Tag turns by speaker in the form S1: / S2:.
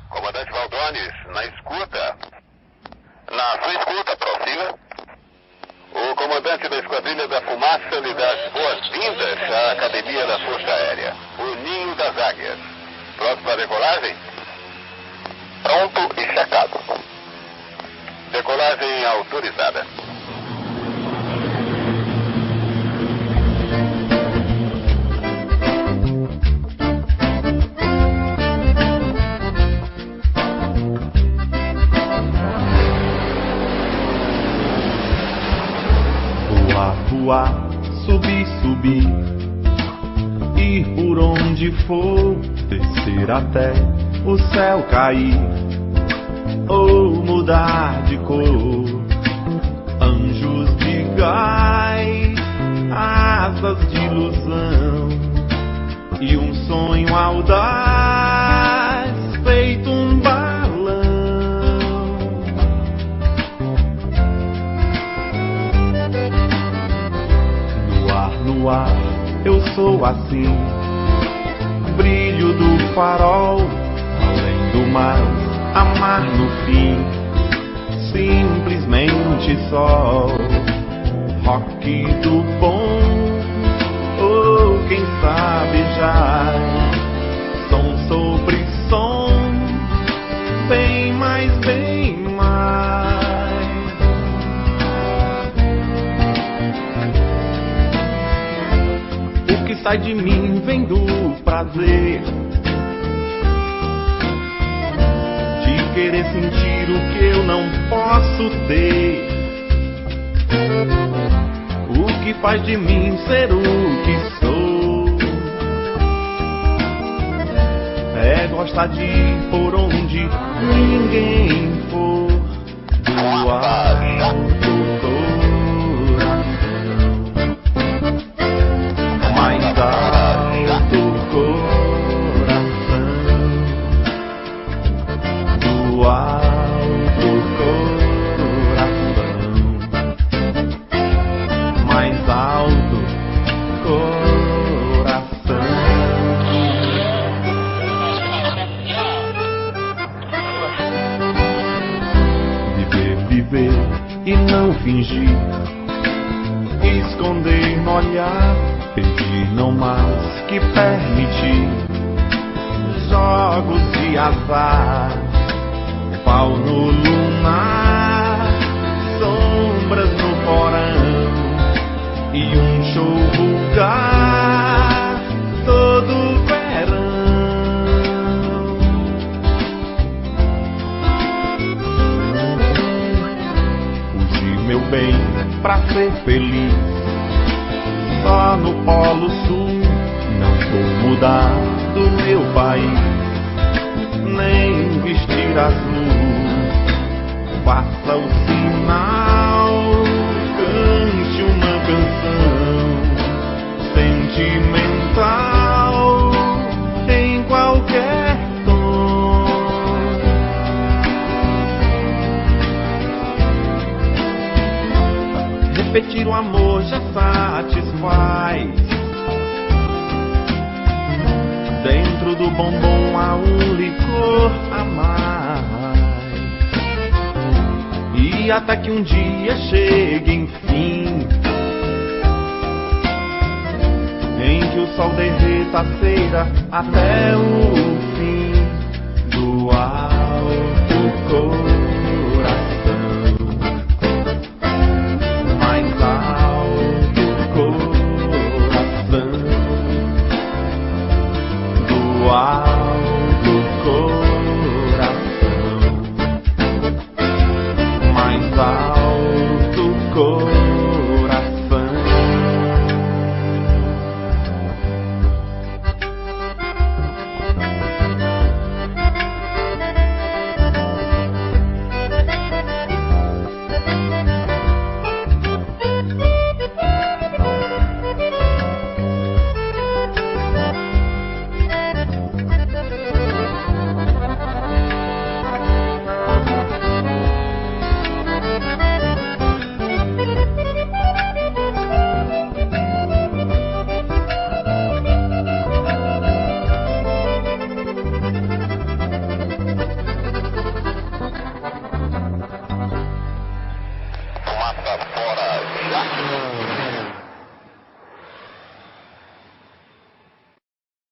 S1: Comandante Valdones, na escuta. Na sua escuta, prossiga. O comandante da Esquadrilha da Fumaça lhe dá as boas-vindas à Academia da Força Aérea, o Ninho das Águias. Pronto para a decolagem? Pronto e checado. Decolagem autorizada.
S2: Voar, subir, subir, ir por onde for, descer até o céu cair, ou mudar de cor. Anjos de gás, asas de ilusão, e um sonho audaz, feito um balão. No ar, eu sou assim, brilho do farol, além do mar, amar no fim, simplesmente sol, rock do bom, ou quem sabe já, som sobre som, bem mais, bem mais. O que sai de mim vem do prazer de querer sentir o que eu não posso ter. O que faz de mim ser o que sou é gostar de ir por onde ninguém for. Do alto mais alto coração, do alto coração, mais alto coração. Viver, viver e não fingir, esconder no olhar, pedir não mais que permitir. Jogos de azar, pau no lunar, sombras no porão e um show vulgar todo verão. Fugir, meu bem, pra ser feliz, só no Polo Sul. Não vou mudar do meu país, nem vestir azul. Faça o sinal, cante uma canção sentimental em qualquer tom. Repetir o amor já satisfaz. Dentro do bombom há um licor a mais. E até que um dia chegue, enfim, em que o sol derreta a cera até o